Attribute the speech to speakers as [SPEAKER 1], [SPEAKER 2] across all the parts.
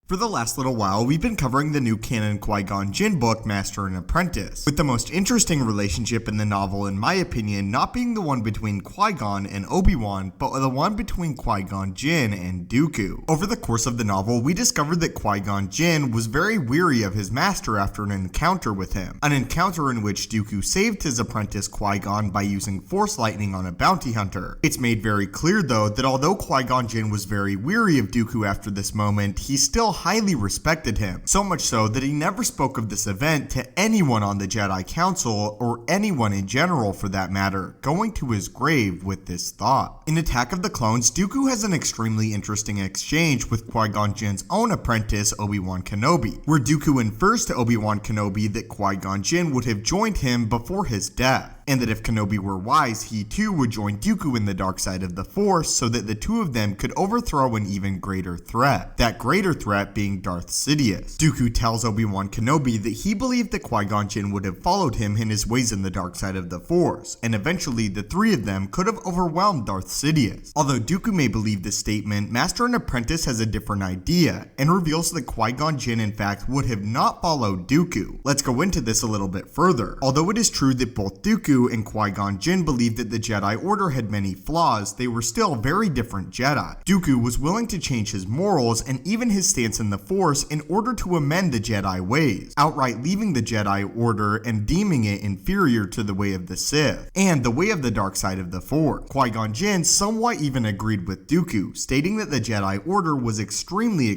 [SPEAKER 1] For the last little while, we've been covering the new canon Qui-Gon Jinn book, Master and Apprentice, with the most interesting relationship in the novel, in my opinion, not being the one between Qui-Gon and Obi-Wan, but the one between Qui-Gon Jinn and Dooku. Over the course of the novel, we discovered that Qui-Gon Jinn was very weary of his master after an encounter with him, an encounter in which Dooku saved his apprentice Qui-Gon by using Force Lightning on a bounty hunter. It's made very clear, though, that although Qui-Gon Jinn was very weary of Dooku after this moment, he still highly respected him, so much so that he never spoke of this event to anyone on the Jedi Council, or anyone in general for that matter, going to his grave with this thought. In Attack of the Clones, Dooku has an extremely interesting exchange with Qui-Gon Jinn's own apprentice, Obi-Wan Kenobi, where Dooku infers to Obi-Wan Kenobi that Qui-Gon Jinn would have joined him before his death, and that if Kenobi were wise, he too would join Dooku in the dark side of the Force so that the two of them could overthrow an even greater threat, that greater threat being Darth Sidious. Dooku tells Obi-Wan Kenobi that he believed that Qui-Gon Jinn would have followed him in his ways in the dark side of the Force, and eventually the three of them could have overwhelmed Darth Sidious. Although Dooku may believe this statement, Master and Apprentice has a different idea, and reveals that Qui-Gon Jinn in fact would have not followed Dooku. Let's go into this a little bit further. Although it is true that both Dooku and Qui-Gon Jinn believed that the Jedi Order had many flaws, they were still very different Jedi. Dooku was willing to change his morals and even his stance in the Force in order to amend the Jedi ways, outright leaving the Jedi Order and deeming it inferior to the way of the Sith, and the way of the dark side of the Force. Qui-Gon Jinn somewhat even agreed with Dooku, stating that the Jedi Order was extremely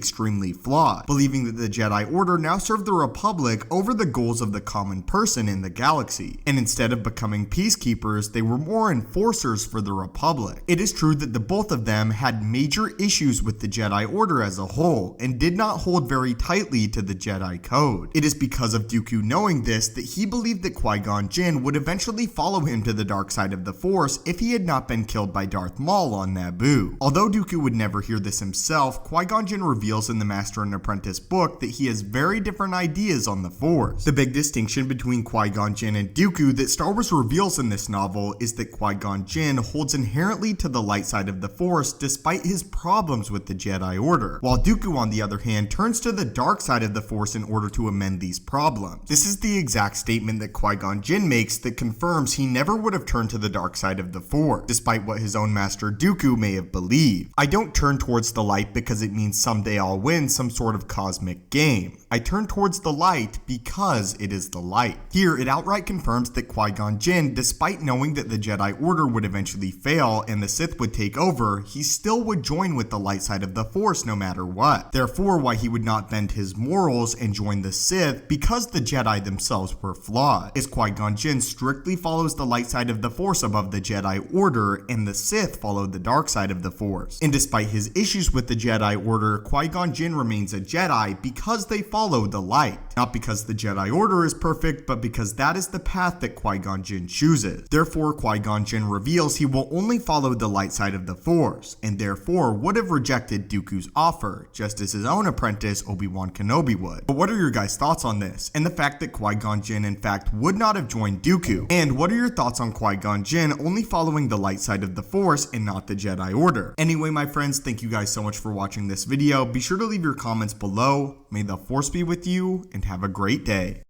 [SPEAKER 1] flawed, believing that the Jedi Order now served the Republic over the goals of the common person in the galaxy, and instead of becoming peacekeepers, they were more enforcers for the Republic. It is true that the both of them had major issues with the Jedi Order as a whole, and did not hold very tightly to the Jedi Code. It is because of Dooku knowing this that he believed that Qui-Gon Jinn would eventually follow him to the dark side of the Force if he had not been killed by Darth Maul on Naboo. Although Dooku would never hear this himself, Qui-Gon Jinn reveals in the Master and Apprentice book that he has very different ideas on the Force. The big distinction between Qui-Gon Jinn and Dooku that Star Wars reveals in this novel is that Qui-Gon Jinn holds inherently to the light side of the Force despite his problems with the Jedi Order, while Dooku on the other hand turns to the dark side of the Force in order to amend these problems. This is the exact statement that Qui-Gon Jinn makes that confirms he never would have turned to the dark side of the Force, despite what his own master Dooku may have believed. I don't turn towards the light because it means someday I'll win some sort of cosmic game. I turn towards the light because it is the light. Here, it outright confirms that Qui-Gon Jinn, despite knowing that the Jedi Order would eventually fail and the Sith would take over, he still would join with the light side of the Force no matter what. Therefore, why he would not bend his morals and join the Sith because the Jedi themselves were flawed, is Qui-Gon Jinn strictly follows the light side of the Force above the Jedi Order, and the Sith followed the dark side of the Force. And despite his issues with the Jedi Order, Qui-Gon Jinn remains a Jedi because they follow the light. Not because the Jedi Order is perfect, but because that is the path that Qui-Gon Jinn chooses. Therefore, Qui-Gon Jinn reveals he will only follow the light side of the Force, and therefore would have rejected Dooku's offer, just as his own apprentice Obi-Wan Kenobi would. But what are your guys' thoughts on this, and the fact that Qui-Gon Jinn in fact would not have joined Dooku? And what are your thoughts on Qui-Gon Jinn only following the light side of the Force and not the Jedi Order? Anyway, my friends, thank you guys so much for watching this video. Be sure to leave your comments below. May the Force be with you, and have a great day.